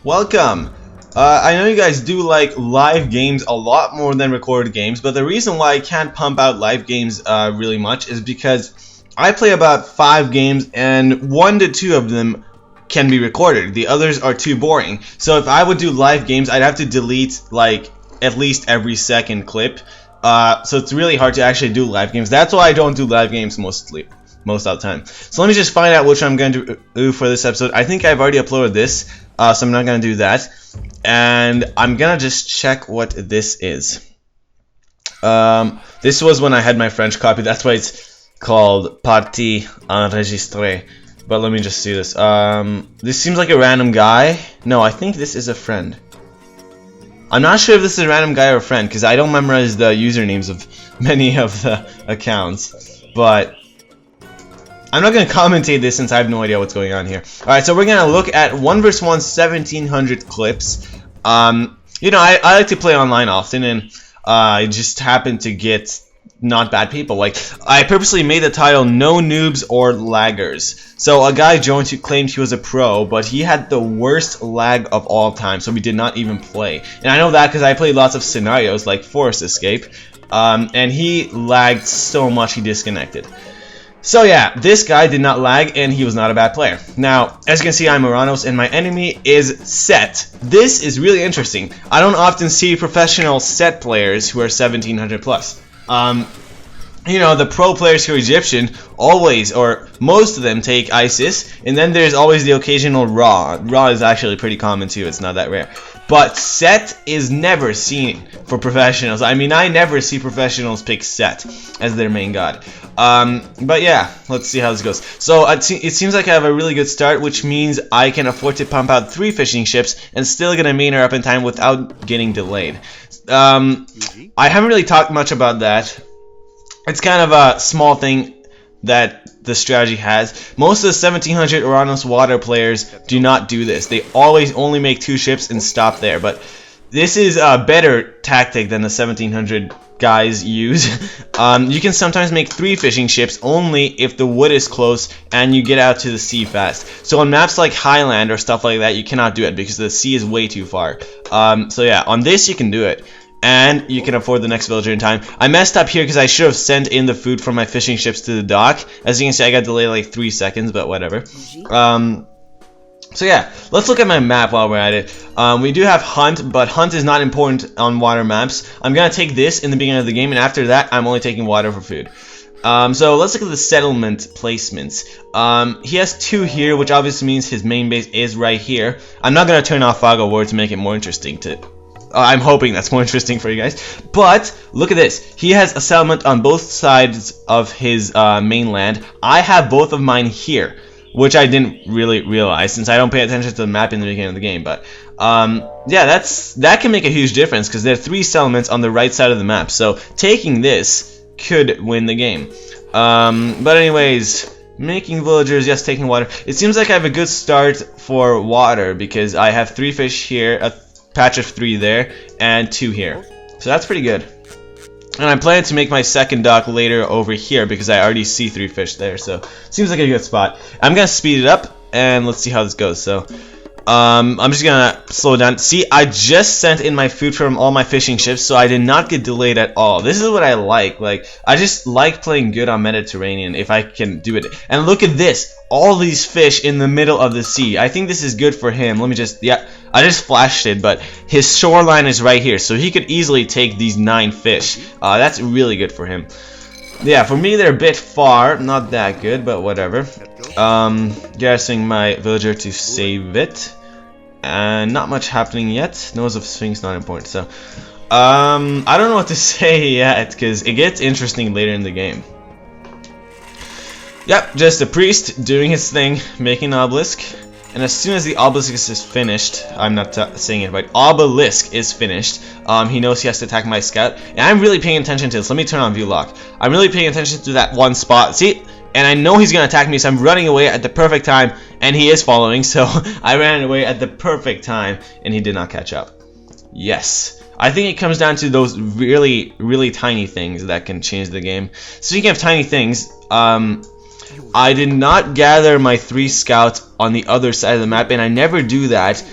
welcome. I know you guys do like live games a lot more than recorded games, but the reason why I can't pump out live games really much is because I play about 5 games and 1 to 2 of them can be recorded. The others are too boring. So if I would do live games, I'd have to delete like at least every second clip. So it's really hard to actually do live games. That's why I don't do live games most of the time. So let me just find out which I'm going to do for this episode. I think I've already uploaded this, so I'm not going to do that. And I'm going to just check what this is. This was when I had my French copy. That's why it's called Partie Enregistrée. But let me just see this. This seems like a random guy. No, I think this is a friend. I'm not sure if this is a random guy or a friend, because I don't memorize the usernames of many of the accounts. But I'm not going to commentate this since I have no idea what's going on here. Alright, so we're going to look at 1 vs 1 1700 clips. You know, I like to play online often, and I just happen to get not bad people. Like, I purposely made the title No Noobs or Laggers. So a guy joined who claimed he was a pro, but he had the worst lag of all time, so we did not even play. And I know that because I played lots of scenarios like Forest Escape, and he lagged so much he disconnected. So yeah, this guy did not lag, and he was not a bad player. Now, as you can see, I'm Oranos, and my enemy is Set. This is really interesting. I don't often see professional Set players who are 1700 plus. You know, the pro players who are Egyptian always, or most of them, take ISIS, and then there's always the occasional Raw. Raw is actually pretty common too, it's not that rare. But Set is never seen for professionals. I mean, I never see professionals pick Set as their main god. But yeah, let's see how this goes. So it seems like I have a really good start, which means I can afford to pump out 3 fishing ships and still get a main her up in time without getting delayed. I haven't really talked much about that. It's kind of a small thing that the strategy has. Most of the 1700 Oranos water players do not do this. They always only make 2 ships and stop there. But this is a better tactic than the 1700 guys use. You can sometimes make 3 fishing ships only if the wood is close and you get out to the sea fast. So on maps like Highland or stuff like that, you cannot do it because the sea is way too far. So yeah, on this you can do it. And you can afford the next villager in time. I messed up here because I should have sent in the food from my fishing ships to the dock. As you can see, I got delayed like 3 seconds, but whatever. So yeah, let's look at my map while we're at it. We do have Hunt, but Hunt is not important on water maps. I'm going to take this in the beginning of the game, and after that, I'm only taking water for food. So let's look at the settlement placements. He has 2 here, which obviously means his main base is right here. I'm not going to turn off Fog of War to make it more interesting I'm hoping that's more interesting for you guys. But look at this. He has a settlement on both sides of his mainland. I have both of mine here, which I didn't really realize since I don't pay attention to the map in the beginning of the game. But yeah, that can make a huge difference because there are 3 settlements on the right side of the map. So taking this could win the game. But anyways, making villagers, yes, taking water. It seems like I have a good start for water because I have 3 fish here, a patch of 3 there, and 2 here. So that's pretty good. And I'm planning to make my second dock later over here because I already see 3 fish there. So seems like a good spot. I'm gonna speed it up and let's see how this goes. So I'm just gonna slow down. See, I just sent in my food from all my fishing ships, so I did not get delayed at all. This is what I like. Like, I just like playing good on Mediterranean if I can do it. And look at this, all these fish in the middle of the sea. I think this is good for him. Let me just, yeah, I just flashed it, but his shoreline is right here, so he could easily take these 9 fish. That's really good for him. Yeah, for me they're a bit far, not that good, but whatever. Garrisoning my villager to save it. And not much happening yet. Nose of Sphinx not important. So I don't know what to say yet because it gets interesting later in the game. Yep, just a priest doing his thing, making an obelisk. And as soon as the obelisk is finished, I'm not saying it right, obelisk is finished, he knows he has to attack my scout. And I'm really paying attention to this. Let me turn on view lock. I'm really paying attention to that one spot. See? And I know he's going to attack me, so I'm running away at the perfect time. And he is following, so I ran away at the perfect time, and he did not catch up. Yes. I think it comes down to those really, really tiny things that can change the game. Speaking of tiny things, I did not gather my 3 scouts on the other side of the map, and I never do that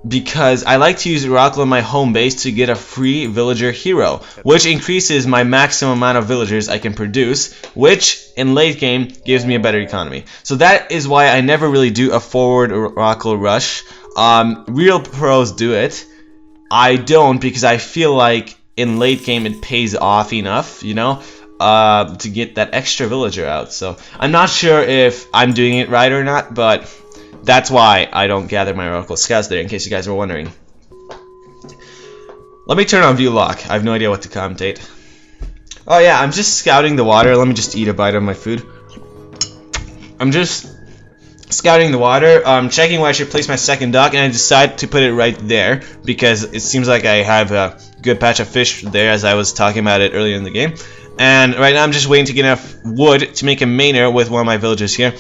because I like to use Oracle on my home base to get a free villager hero, which increases my maximum amount of villagers I can produce, which in late game gives me a better economy. So that is why I never really do a forward Oracle rush. Real pros do it. I don't, because I feel like in late game it pays off enough, you know, to get that extra villager out. So I'm not sure if I'm doing it right or not, but that's why I don't gather my Oracle Scouts there, in case you guys were wondering. Let me turn on view lock. I have no idea what to commentate. Oh yeah, I'm just scouting the water. Let me just eat a bite of my food. I'm just scouting the water, checking where I should place my second dock, and I decide to put it right there because it seems like I have a good patch of fish there, as I was talking about it earlier in the game. And right now I'm just waiting to get enough wood to make a mainer with one of my villagers here.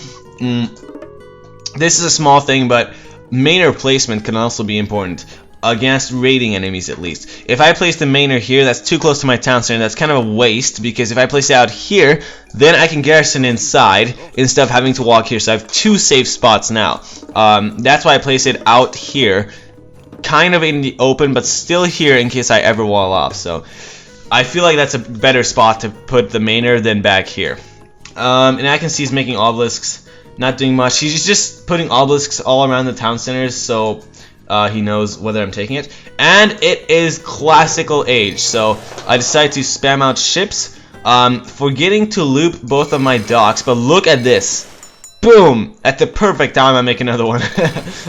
This is a small thing, but mainer placement can also be important against raiding enemies, at least. If I place the mainer here, that's too close to my town center. That's kind of a waste, because if I place it out here, then I can garrison inside instead of having to walk here. So I have two safe spots now. That's why I place it out here, kind of in the open, but still here in case I ever wall off. So I feel like that's a better spot to put the mainer than back here. And I can see he's making obelisks. Not doing much. He's just putting obelisks all around the town centers, so he knows whether I'm taking it. And it is classical age, so I decided to spam out ships, forgetting to loop both of my docks. But look at this. Boom! At the perfect time I make another one.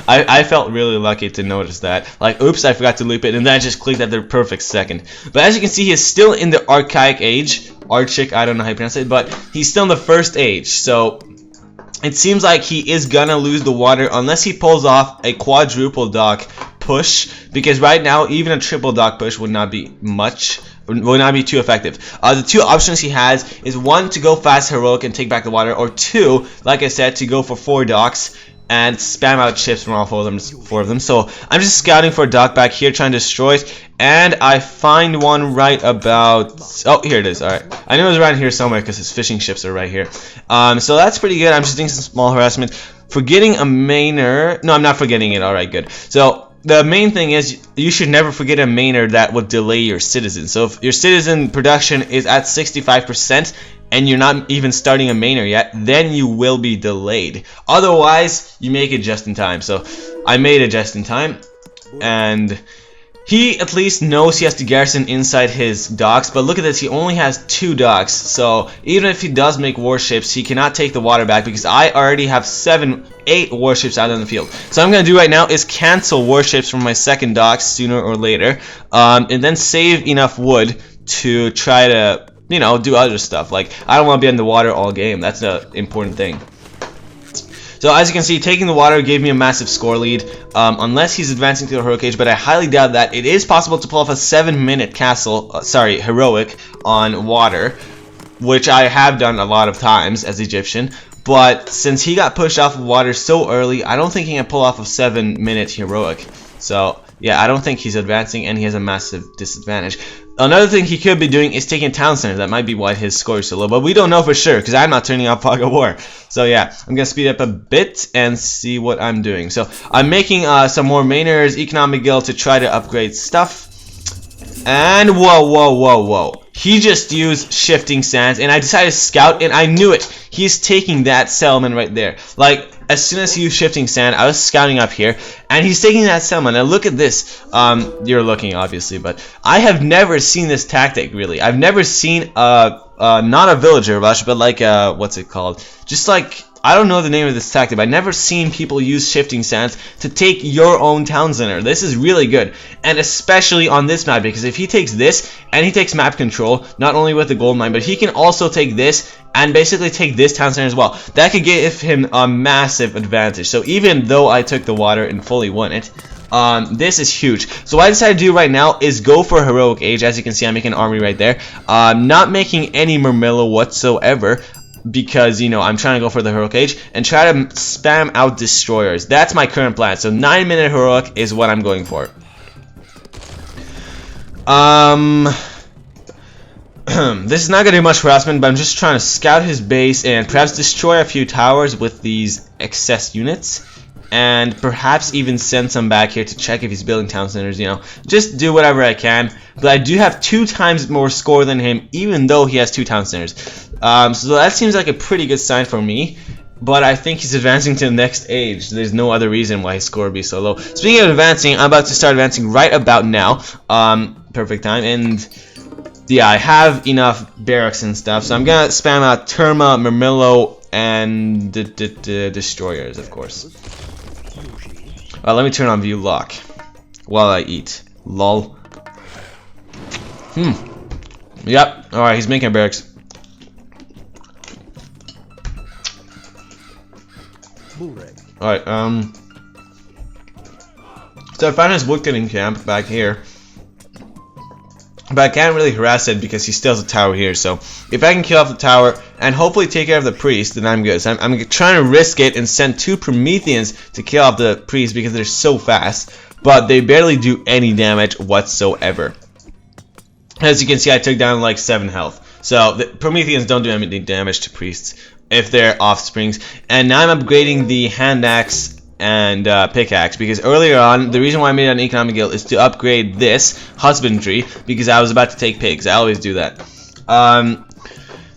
I felt really lucky to notice that. Like, oops, I forgot to loop it, and then I just clicked at the perfect second. But as you can see, he is still in the archaic age. Archaic, I don't know how you pronounce it, but he's still in the first age, so it seems like he is gonna lose the water unless he pulls off a quadruple dock push, because right now even a triple dock push would not be much, would not be too effective. The two options he has is, one, to go fast heroic and take back the water, or two, like I said, to go for 4 docks and spam out ships from all 4 of them. So I'm just scouting for a dock back here, trying to destroy it, and I find one right about, oh, here it is. Alright, I knew it was around here somewhere because his fishing ships are right here. So that's pretty good. I'm just doing some small harassment, forgetting a mainer. No, I'm not forgetting it. Alright, good. So the main thing is, you should never forget a mainer that would delay your citizen. So if your citizen production is at 65% and you're not even starting a mainer yet, then you will be delayed. Otherwise, you make it just in time. So I made it just in time, and he at least knows he has to garrison inside his docks. But look at this, he only has 2 docks. So even if he does make warships, he cannot take the water back, because I already have 8 warships out in the field. So what I'm going to do right now is cancel warships from my second docks sooner or later, and then save enough wood to try to, you know, do other stuff. Like, I don't want to be in the water all game. That's an important thing. So as you can see, taking the water gave me a massive score lead, unless he's advancing to the heroic age, but I highly doubt that. It is possible to pull off a 7-minute castle, heroic on water, which I have done a lot of times as Egyptian. But since he got pushed off of water so early, I don't think he can pull off a 7-minute heroic. So yeah, I don't think he's advancing, and he has a massive disadvantage. Another thing he could be doing is taking town center. That might be why his score is so low, but we don't know for sure because I'm not turning off Fog of War. So yeah, I'm gonna speed up a bit and see what I'm doing. So I'm making some more mainers, economic guild, to try to upgrade stuff. And whoa. He just used shifting sands, and I decided to scout, and I knew it. He's taking that settlement right there. Like, as soon as he used shifting sand, I was scouting up here, and he's taking that settlement. And look at this. You're looking, obviously, but I have never seen this tactic, really. I've never seen not a villager rush, but like what's it called? Just like, I don't know the name of this tactic, but I've never seen people use shifting sands to take your own town center. This is really good, and especially on this map, because if he takes this and he takes map control, not only with the gold mine, but he can also take this and basically take this town center as well. That could give him a massive advantage. So even though I took the water and fully won it, this is huge. So what I decided to do right now is go for heroic age. As you can see, I'm making an army right there. Not making any Murmillo whatsoever, because, you know, I'm trying to go for the heroic age and try to spam out destroyers. That's my current plan. So 9-minute heroic is what I'm going for. This is not gonna do much harassment, but I'm just trying to scout his base and perhaps destroy a few towers with these excess units. and perhaps even send some back here to check if he's building town centers, you know. Just do whatever I can. But I do have 2 times more score than him, even though he has 2 town centers. So that seems like a pretty good sign for me. But I think he's advancing to the next age. There's no other reason why his score would be so low. Speaking of advancing, I'm about to start advancing right about now. Perfect time. And yeah, I have enough barracks and stuff. So I'm going to spam out Terma, Mermillo, and the destroyers, of course. Let me turn on view lock while I eat. Lol. Yep. Alright, he's making barracks. Alright, so I found his woodcutting camp back here. But I can't really harass it because he still has a tower here. So if I can kill off the tower and hopefully take care of the priest, then I'm good. So I'm trying to risk it and send 2 Prometheans to kill off the priest because they're so fast. But they barely do any damage whatsoever. As you can see, I took down like 7 health. So the Prometheans don't do any damage to priests if they're offsprings. And now I'm upgrading the hand axe and pickaxe, because earlier on the reason why I made an economic guild is to upgrade this husbandry, because I was about to take pigs. I always do that.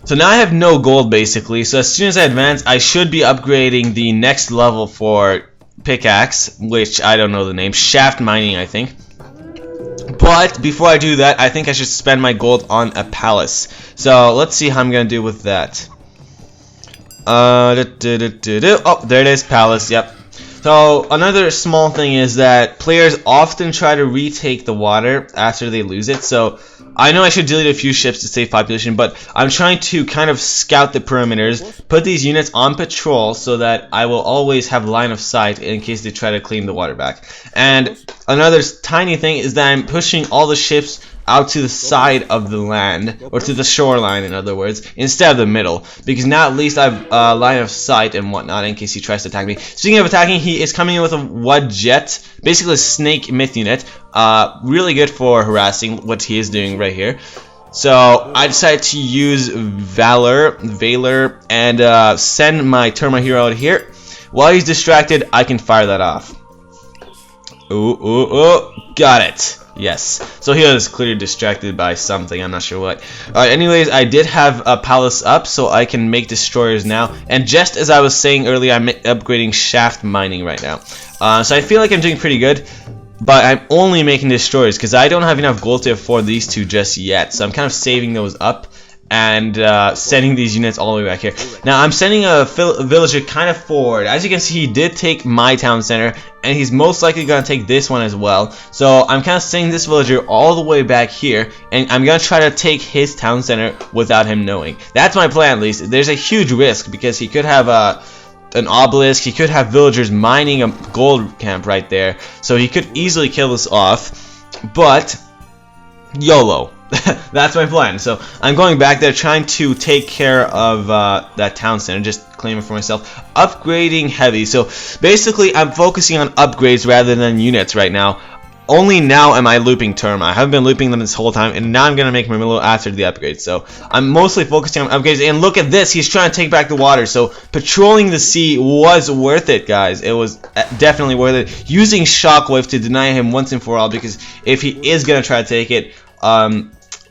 So now I have no gold basically, so as soon as I advance I should be upgrading the next level for pickaxe, which I don't know the name, shaft mining I think. But before I do that, I think I should spend my gold on a palace. So let's see how I'm gonna do with that. Oh, there it is, palace. Yep. So another small thing is that players often try to retake the water after they lose it. So I know I should delete a few ships to save population, but I'm trying to kind of scout the perimeters, put these units on patrol so that I will always have line of sight in case they try to claim the water back. And another tiny thing is that I'm pushing all the ships out to the side of the land, or to the shoreline in other words, instead of the middle, because now at least I have a line of sight and whatnot in case he tries to attack me. Speaking of attacking, he is coming in with a Wud Jet, basically a snake myth unit, really good for harassing, what he is doing right here. So I decided to use Valor, and send my Terma hero out here. While he's distracted, I can fire that off. Ooh, got it. Yes, so he was clearly distracted by something, I'm not sure what. Alright, anyways, I did have a palace up, so I can make destroyers now. And just as I was saying earlier, I'm upgrading shaft mining right now. So I feel like I'm doing pretty good, but I'm only making destroyers because I don't have enough gold to afford these 2 just yet. So I'm kind of saving those up and sending these units all the way back here. Now I'm sending a villager kind of forward. As you can see, he did take my town center, and he's most likely going to take this one as well. So I'm kind of sending this villager all the way back here, and I'm going to try to take his town center without him knowing. That's my plan at least. There's a huge risk because he could have an obelisk, he could have villagers mining a gold camp right there, so he could easily kill this off, but YOLO. That's my plan. So I'm going back there trying to take care of that town center, just claim it for myself, upgrading heavy. So basically I'm focusing on upgrades rather than units right now. Only now am I looping Terma. I haven't been looping them this whole time, and now I'm gonna make Mermillo after the upgrade. So I'm mostly focusing on upgrades, and look at this, he's trying to take back the water. So patrolling the sea was worth it, guys. It was definitely worth it. Using Shockwave to deny him once and for all, because if he is gonna try to take it,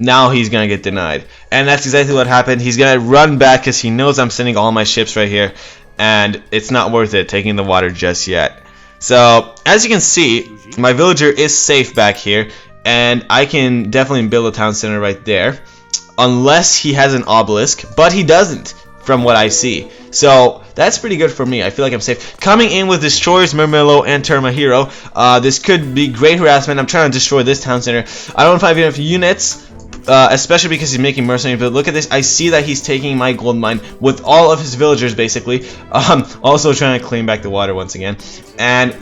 now he's gonna get denied. And that's exactly what happened. He's gonna run back because he knows I'm sending all my ships right here, and it's not worth it taking the water just yet. So as you can see, my villager is safe back here, and I can definitely build a town center right there, unless he has an obelisk, but he doesn't from what I see. So that's pretty good for me. I feel like I'm safe. Coming in with destroyers, Mermillo, and Terma hero, this could be great harassment. I'm trying to destroy this town center. I don't know if I have enough units, especially because he's making mercenaries, but look at this. I see that he's taking my gold mine with all of his villagers basically, also trying to claim back the water once again. And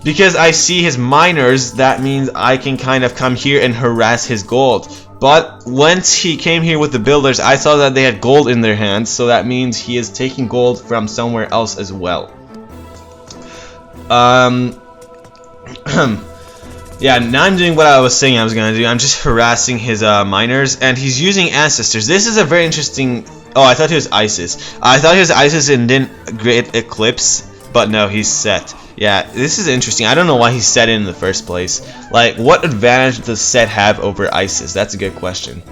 because I see his miners, that means I can kind of come here and harass his gold. But once he came here with the builders, I saw that they had gold in their hands, so that means he is taking gold from somewhere else as well. Yeah, now I'm doing what I was saying I was gonna do. I'm just harassing his miners, and he's using ancestors. This is a very interesting. Oh, I thought he was ISIS. I thought he was ISIS and didn't Great Eclipse But no, he's set. Yeah, this is interesting. I don't know why he set it in the first place. Like, what advantage does set have over ISIS? That's a good question.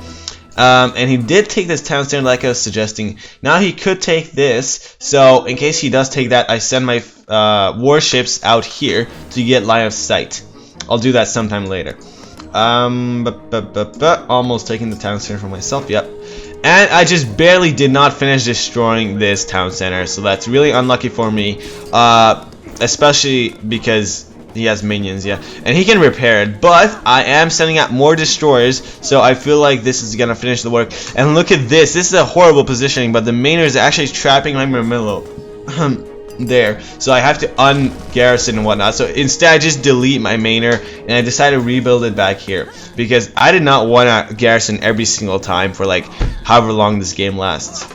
And he did take this town center like I was suggesting. Now he could take this. So in case he does take that, I send my warships out here to get line of sight. I'll do that sometime later. Almost taking the town center for myself. Yep. And I just barely did not finish destroying this town center. So that's really unlucky for me. Especially because he has minions, yeah, and he can repair it, but I am sending out more destroyers, so I feel like this is gonna finish the work. And look at this. This is a horrible positioning, but the mainer is actually trapping my Murmillo there, so I have to ungarrison and whatnot. So instead I just delete my mainer and I decided to rebuild it back here because I did not want to garrison every single time for like however long this game lasts.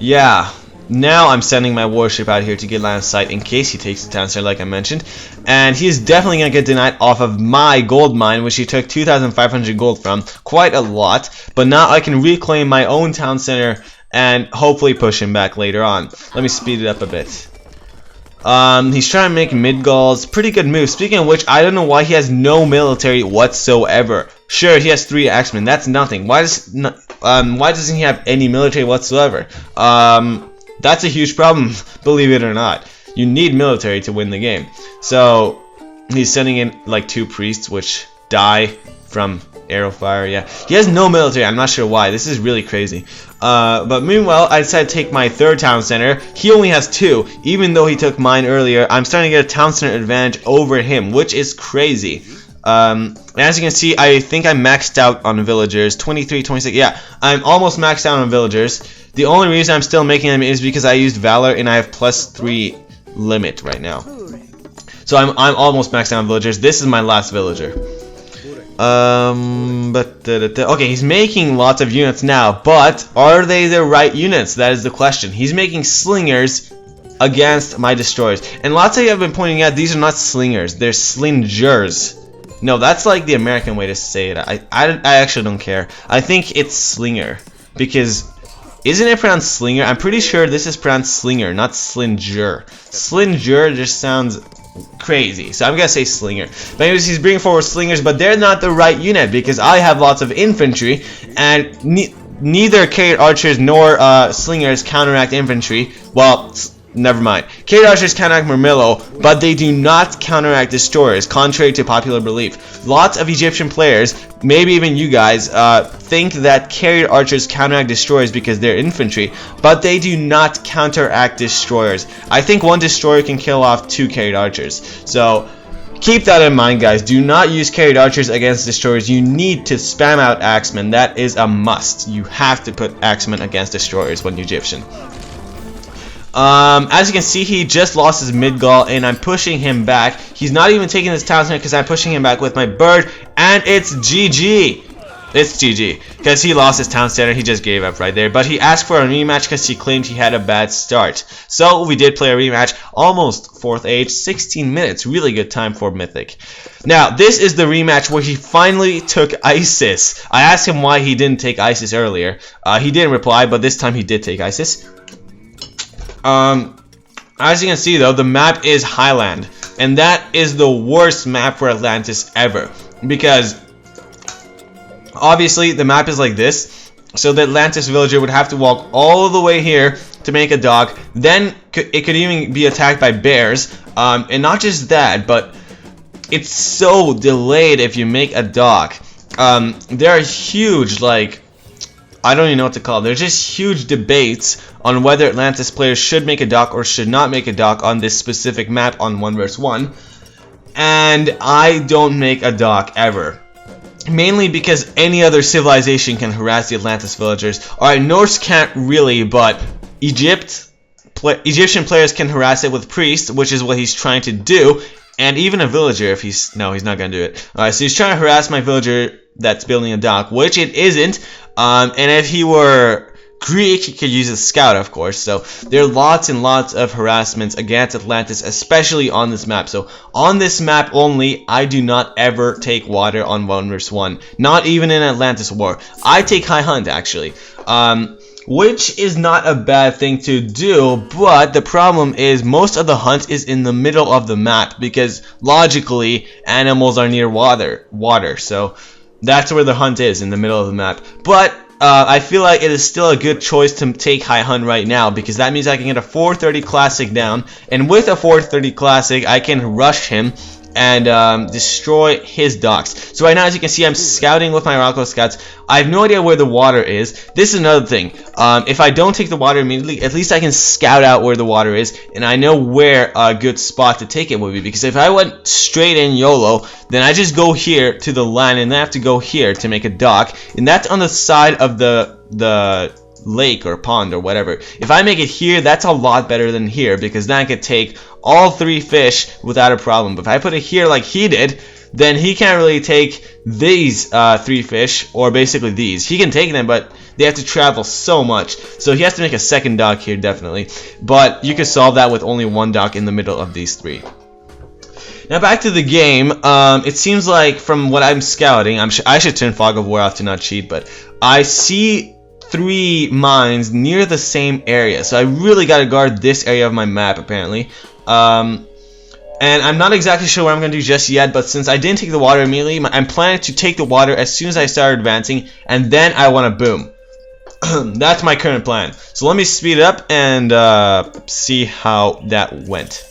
Yeah. Now I'm sending my warship out here to get line of sight in case he takes the town center like I mentioned. And he is definitely going to get denied off of my gold mine, which he took 2,500 gold from. Quite a lot. But now I can reclaim my own town center and hopefully push him back later on. Let me speed it up a bit. He's trying to make Midgols. Pretty good move. Speaking of which, I don't know why he has no military whatsoever. Sure, he has 3 axemen. That's nothing. Why doesn't he have any military whatsoever? That's a huge problem, believe it or not. You need military to win the game. So he's sending in like 2 priests which die from arrow fire. Yeah, he has no military. I'm not sure why. This is really crazy. But meanwhile, I decided to take my 3rd town center. He only has 2, even though he took mine earlier. I'm starting to get a town center advantage over him, which is crazy. As you can see, I think I maxed out on villagers. 23, 26. Yeah, I'm almost maxed out on villagers. The only reason I'm still making them is because I used Valor and I have +3 limit right now. So I'm almost maxed out on villagers. This is my last villager. Okay, he's making lots of units now, but are they the right units? That is the question. He's making slingers against my destroyers. And lots of you have been pointing out these are not slingers, they're slingers. No, that's like the American way to say it. I actually don't care. I think it's slinger because isn't it pronounced slinger? I'm pretty sure this is pronounced slinger, not slinger. Slinger just sounds crazy, so I'm gonna say slinger. But anyways, he's bringing forward slingers, but they're not the right unit because I have lots of infantry, and neither carried archers nor slingers counteract infantry. Well, never mind. Carried archers counteract Murmillo, but they do not counteract destroyers, contrary to popular belief. Lots of Egyptian players, maybe even you guys, think that carried archers counteract destroyers because they're infantry, but they do not counteract destroyers. I think 1 destroyer can kill off 2 carried archers. So keep that in mind, guys. Do not use carried archers against destroyers. You need to spam out axemen. That is a must. You have to put axemen against destroyers when you're Egyptian. As you can see, he just lost his Midgol, and I'm pushing him back. He's not even taking this town center because I'm pushing him back with my bird, and it's GG. It's GG because he lost his town center. He just gave up right there. But he asked for a rematch because he claimed he had a bad start. So we did play a rematch, almost 4th age, 16 minutes. Really good time for Mythic. Now, this is the rematch where he finally took ISIS. I asked him why he didn't take ISIS earlier. He didn't reply, but this time he did take ISIS. As you can see though, the map is Highland, and that is the worst map for Atlantis ever, because obviously the map is like this, so the Atlantis villager would have to walk all the way here to make a dock, then it could even be attacked by bears, and not just that, but it's so delayed if you make a dock. There are huge, like, I don't even know what to call it. There's just huge debates on whether Atlantis players should make a dock or should not make a dock on this specific map on 1 vs 1. And I don't make a dock ever. Mainly because any other civilization can harass the Atlantis villagers. Alright, Norse can't really, but Egyptian players can harass it with priests, which is what he's trying to do. And even a villager, if he's... No, he's not going to do it. Alright, so he's trying to harass my villager that's building a dock, which it isn't. And if he were Greek, he could use a scout, of course. So there are lots and lots of harassments against Atlantis, especially on this map. So on this map only, I do not ever take water on 1 vs 1. Not even in Atlantis War. I take High Hunt, actually. which is not a bad thing to do, but the problem is most of the hunt is in the middle of the map because logically animals are near water, so that's where the hunt is, in the middle of the map. But I feel like it is still a good choice to take high hunt right now because that means I can get a 430 classic down, and with a 430 classic I can rush him and destroy his docks. So right now, as you can see, I'm scouting with my Oracle scouts. I have no idea where the water is. This is another thing. If I don't take the water immediately, at least I can scout out where the water is, and I know where a good spot to take it would be. Because if I went straight in YOLO, then I just go here to the land, and then I have to go here to make a dock, and that's on the side of the lake or pond or whatever. If I make it here, that's a lot better than here because then I could take all 3 fish without a problem. But if I put it here like he did, then he can't really take these 3 fish, or basically these. He can take them, but they have to travel so much. So he has to make a second dock here, definitely. But you can solve that with only 1 dock in the middle of these 3. Now back to the game. It seems like from what I'm scouting, I should turn Fog of War off to not cheat, but I see 3 mines near the same area, so I really gotta guard this area of my map apparently. And I'm not exactly sure what I'm gonna do just yet, but since I didn't take the water immediately, I'm planning to take the water as soon as I start advancing, and then I want to boom. That's my current plan. So let me speed it up and see how that went.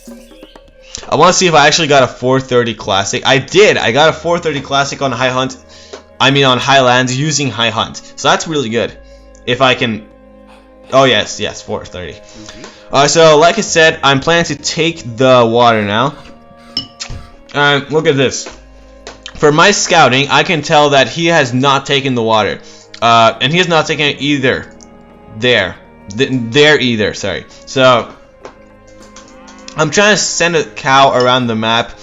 I want to see if I actually got a 430 classic. I did. I got a 430 classic on high hunt. I mean on highlands using high hunt. So that's really good. If I can... Oh, yes, 430. So, like I said, I'm planning to take the water now. And look at this. For my scouting, I can tell that he has not taken the water. And he has not taken it either. There either, sorry. So, I'm trying to send a cow around the map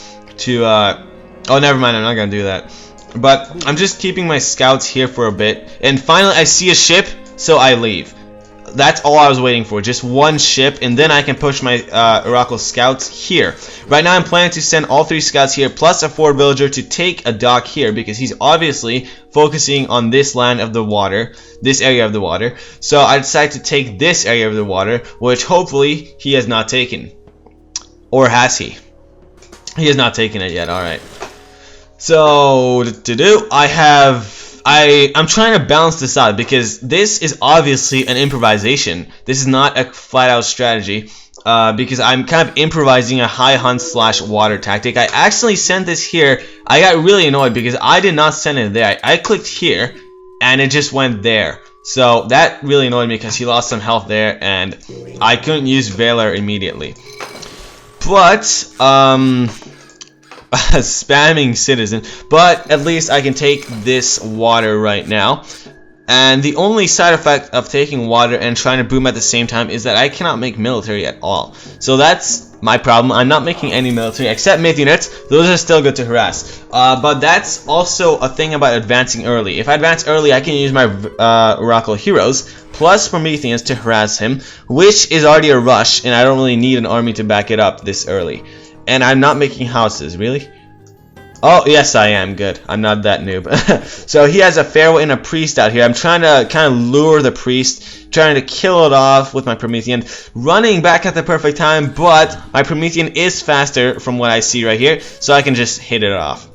to... Oh, never mind, I'm not going to do that. But I'm just keeping my scouts here for a bit. And finally, I see a ship. So I leave. That's all I was waiting for, just 1 ship, and then I can push my Oracle scouts here. Right now I'm planning to send all 3 scouts here, plus a 4 villager to take a dock here, because he's obviously focusing on this land of the water, this area of the water. So I decided to take this area of the water, which hopefully he has not taken. Or has he? He has not taken it yet, alright. So, I'm trying to balance this out because this is obviously an improvisation. This is not a flat-out strategy because I'm kind of improvising a high hunt / water tactic. I accidentally sent this here. I got really annoyed because I did not send it there. I clicked here and it just went there. So that really annoyed me because he lost some health there and I couldn't use Valor immediately. But, spamming citizen, but at least I can take this water right now. And the only side effect of taking water and trying to boom at the same time is that I cannot make military at all. So that's my problem. I'm not making any military except myth units. Those are still good to harass. But that's also a thing about advancing early. If I advance early, I can use my Oracle heroes plus Prometheans to harass him, which is already a rush, and I don't really need an army to back it up this early. And I'm not making houses, really? Oh, yes, I am. Good. I'm not that noob. So he has a pharaoh and a priest out here. I'm trying to kind of lure the priest, trying to kill it off with my Promethean, running back at the perfect time, but my Promethean is faster from what I see right here, so I can just hit it off.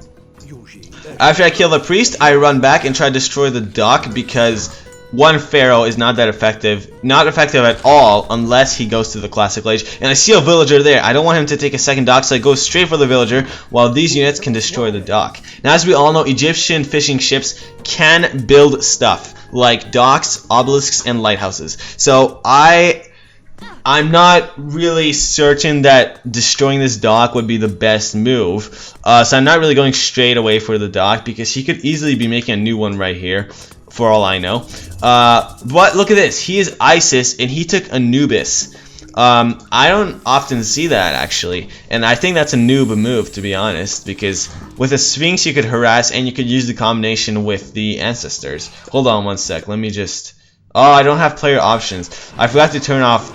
After I kill the priest, I run back and try to destroy the dock because 1 pharaoh is not that effective. Not effective at all unless he goes to the classic age. And I see a villager there. I don't want him to take a second dock, so I go straight for the villager while these units can destroy the dock. Now, as we all know, Egyptian fishing ships can build stuff like docks, obelisks, and lighthouses. So I'm not really certain that destroying this dock would be the best move. So I'm not really going straight away for the dock because he could easily be making a new one right here, for all I know. But look at this. He is Isis and he took Anubis. I don't often see that actually, and I think that's a noob move, to be honest, because with a Sphinx you could harass and you could use the combination with the ancestors. Hold on 1 sec. Let me just... Oh, I don't have player options. I forgot to turn off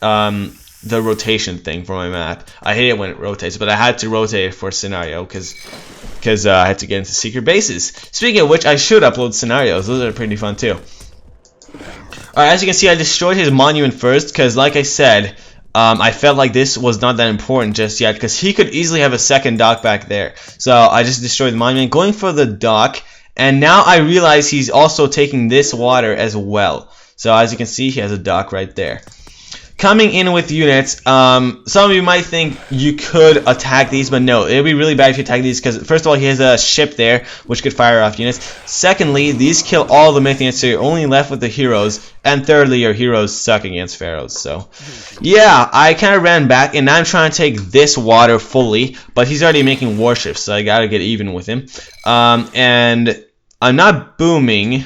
the rotation thing for my map. I hate it when it rotates, but I had to rotate it for scenario because I had to get into secret bases. Speaking of which, I should upload scenarios. Those are pretty fun too. Alright, as you can see, I destroyed his monument first, because like I said, I felt like this was not that important just yet, because he could easily have a second dock back there. So I just destroyed the monument, going for the dock, and now I realize he's also taking this water as well. So as you can see, he has a dock right there. Coming in with units, some of you might think you could attack these, but no, it would be really bad if you attack these, because first of all, he has a ship there, which could fire off units. Secondly, these kill all the mythians, so you're only left with the heroes. And thirdly, your heroes suck against pharaohs. So, yeah, I kind of ran back, and now I'm trying to take this water fully, but he's already making warships, so I gotta get even with him. And I'm not booming.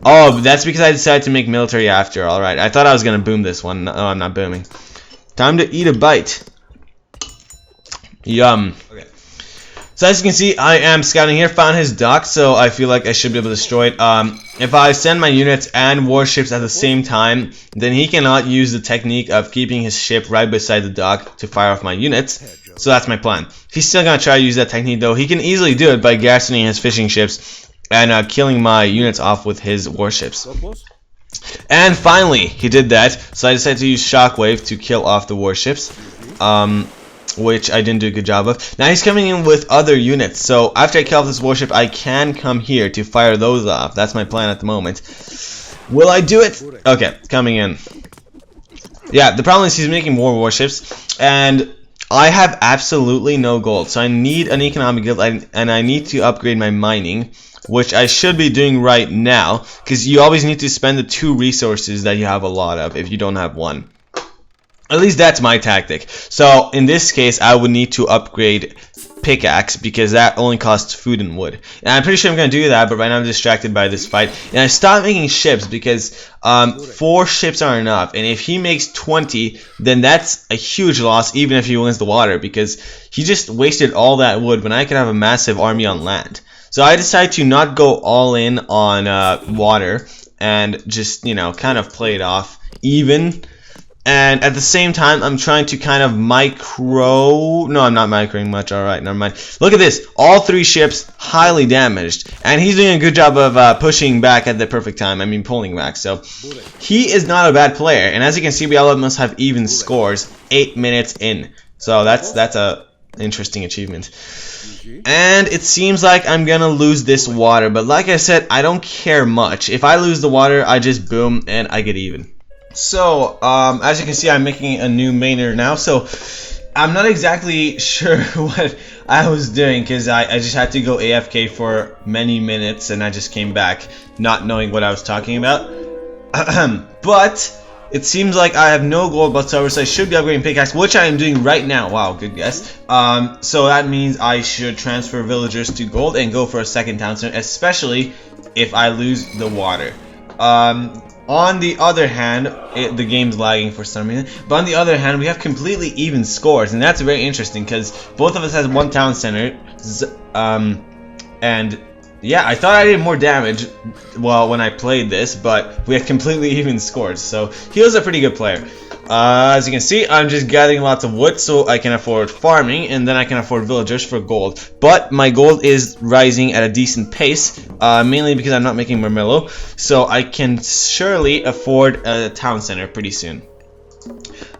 Oh, that's because I decided to make military after. Alright, I thought I was going to boom this one. No, I'm not booming. Time to eat a bite. Yum. Okay. So as you can see, I am scouting here. Found his dock, so I feel like I should be able to destroy it. If I send my units and warships at the same time, then he cannot use the technique of keeping his ship right beside the dock to fire off my units. So that's my plan. He's still going to try to use that technique, though. He can easily do it by garrisoning his fishing ships and killing my units off with his warships. And finally, he did that, so I decided to use Shockwave to kill off the warships, which I didn't do a good job of. Now he's coming in with other units, so after I kill off this warship, I can come here to fire those off. That's my plan at the moment. Will I do it? Okay, coming in. Yeah, the problem is he's making more warships, and I have absolutely no gold, so I need an economic guild, and I need to upgrade my mining, which I should be doing right now, because you always need to spend the 2 resources that you have a lot of if you don't have 1. At least that's my tactic. So in this case, I would need to upgrade pickaxe, because that only costs food and wood. And I'm pretty sure I'm going to do that, but right now I'm distracted by this fight. And I stopped making ships because 4 ships are enough. And if he makes 20, then that's a huge loss, even if he wins the water, because he just wasted all that wood when I could have a massive army on land. So I decided to not go all in on water and just, you know, kind of play it off even. And at the same time, I'm trying to kind of micro... No, I'm not microing much. Alright, never mind. Look at this. All 3 ships highly damaged. And he's doing a good job of pushing back at the perfect time. I mean, pulling back. So he is not a bad player. And as you can see, we all must have even scores 8 minutes in. So that's a interesting achievement. And it seems like I'm gonna lose this water, but like I said, I don't care much. If I lose the water, I just boom and I get even. So, as you can see, I'm making a new mainer now, so I'm not exactly sure what I was doing, because I just had to go AFK for many minutes, and I just came back not knowing what I was talking about. But it seems like I have no gold whatsoever, so I should be upgrading pickaxe, which I am doing right now. Wow, good guess. So that means I should transfer villagers to gold and go for a second town center, especially if I lose the water. On the other hand, the game's lagging for some reason, but on the other hand, we have completely even scores, and that's very interesting because both of us has 1 town center, and yeah, I thought I did more damage, well, when I played this, but we had completely even scores, so he was a pretty good player. As you can see, I'm just gathering lots of wood so I can afford farming, and then I can afford villagers for gold. But my gold is rising at a decent pace, mainly because I'm not making Marmello, so I can surely afford a town center pretty soon.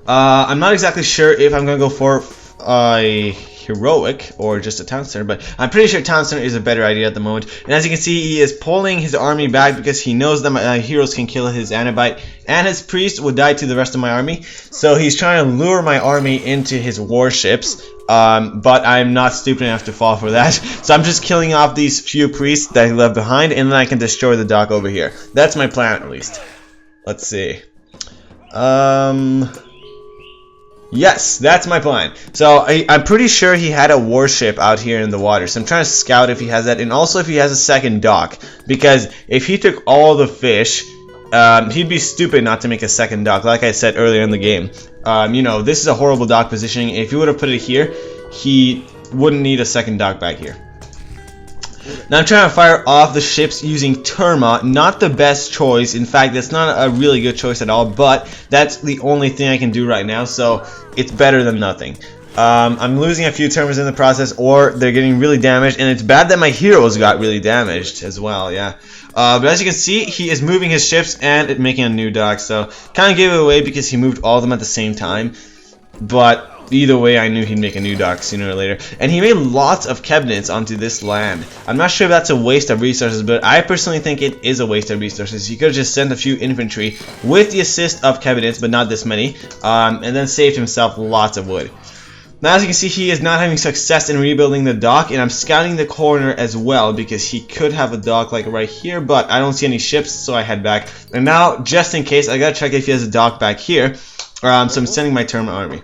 I'm not exactly sure if I'm going to go for a heroic or just a town center, but I'm pretty sure town center is a better idea at the moment. And as you can see, he is pulling his army back because he knows that my heroes can kill his Anabite, and his priest would die to the rest of my army, so he's trying to lure my army into his warships, but I'm not stupid enough to fall for that. So I'm just killing off these few priests that he left behind, and then I can destroy the dock over here. That's my plan, at least. Let's see. Yes, that's my plan. So I'm pretty sure he had a warship out here in the water. So I'm trying to scout if he has that, and also if he has a second dock. Because if he took all the fish, he'd be stupid not to make a second dock, like I said earlier in the game. You know, this is a horrible dock positioning. If he would have put it here, he wouldn't need a second dock back here. Now I'm trying to fire off the ships using Terma. Not the best choice. In fact, that's not a really good choice at all, but that's the only thing I can do right now, so it's better than nothing. I'm losing a few terminals in the process, or they're getting really damaged, and it's bad that my heroes got really damaged as well, yeah. But as you can see, he is moving his ships and making a new dock, so kind of gave it away because he moved all of them at the same time. But either way, I knew he'd make a new dock sooner or later. And he made lots of cabinets onto this land. I'm not sure if that's a waste of resources, but I personally think it is a waste of resources. He could have just sent a few infantry with the assist of cabinets, but not this many, and then saved himself lots of wood. Now, as you can see, he is not having success in rebuilding the dock, and I'm scouting the corner as well because he could have a dock like right here, but I don't see any ships, so I head back. And now, just in case, I gotta check if he has a dock back here, so I'm sending my Terminal army.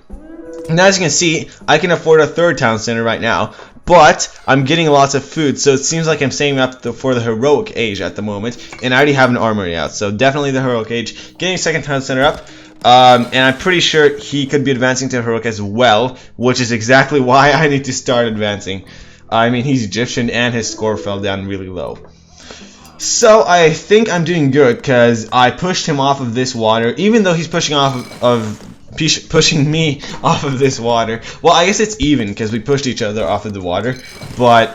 Now, as you can see, I can afford a third town center right now, but I'm getting lots of food, so it seems like I'm saving up for the heroic age at the moment, and I already have an armory out, so definitely the heroic age. Getting a second town center up. And I'm pretty sure he could be advancing to heroic as well, which is exactly why I need to start advancing. I mean, he's Egyptian and his score fell down really low. So I think I'm doing good because I pushed him off of this water, even though he's pushing me off of this water. Well, I guess it's even because we pushed each other off of the water, but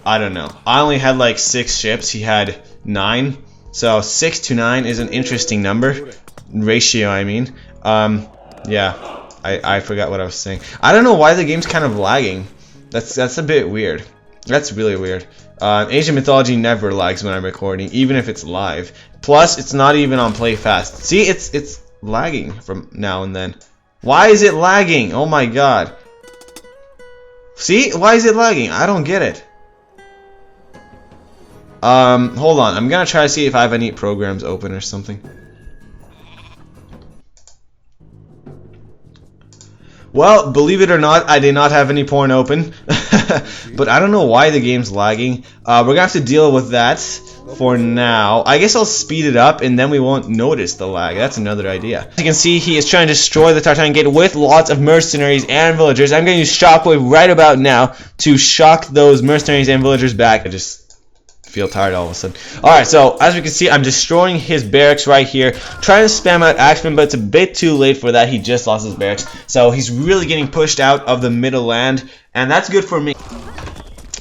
I don't know. I only had like 6 ships. He had 9, so 6 to 9 is an interesting number. Ratio, I mean. Yeah, I forgot what I was saying. I don't know why the game's kind of lagging. That's a bit weird. That's really weird. Asian mythology never lags when I'm recording, even if it's live. Plus, it's not even on play fast. See, it's lagging from now and then. Why is it lagging? Oh my god. See, why is it lagging? I don't get it. Hold on. I'm gonna try to see if I have any programs open or something. Well, believe it or not, I did not have any porn open, but I don't know why the game's lagging. We're gonna have to deal with that for now. I guess I'll speed it up and then we won't notice the lag. That's another idea. As you can see, he is trying to destroy the Tartarian Gate with lots of mercenaries and villagers. I'm going to use Shockwave right about now to shock those mercenaries and villagers back. I just feel tired all of a sudden. Alright, so as we can see, I'm destroying his barracks right here, trying to spam out Axeman, but it's a bit too late for that. He just lost his barracks, so he's really getting pushed out of the middle land, and that's good for me.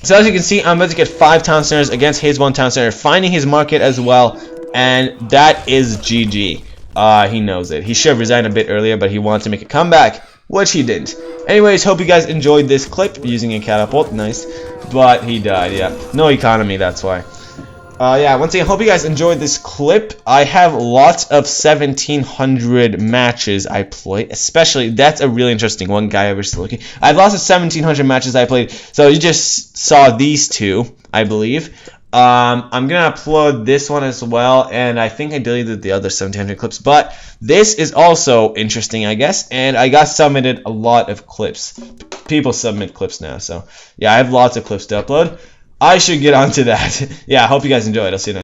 So as you can see, I'm about to get 5 town centers against his 1 town center, finding his market as well, and that is GG. He knows it. He should have resigned a bit earlier, but he wanted to make a comeback, which he didn't. Anyways, hope you guys enjoyed this clip using a catapult. Nice. But he died, yeah. No economy, that's why. Yeah, once again, hope you guys enjoyed this clip. I have lots of 1700 matches I played. Especially, that's a really interesting one. Guy ever still looking. I have lots of 1700 matches I played. So you just saw these 2, I believe. I'm gonna upload this one as well, and I think I deleted the other 1700 clips, but this is also interesting, I guess, and I got submitted a lot of clips. People submit clips now, so yeah, I have lots of clips to upload. I should get onto that. Yeah, I hope you guys enjoyed. I'll see you next time.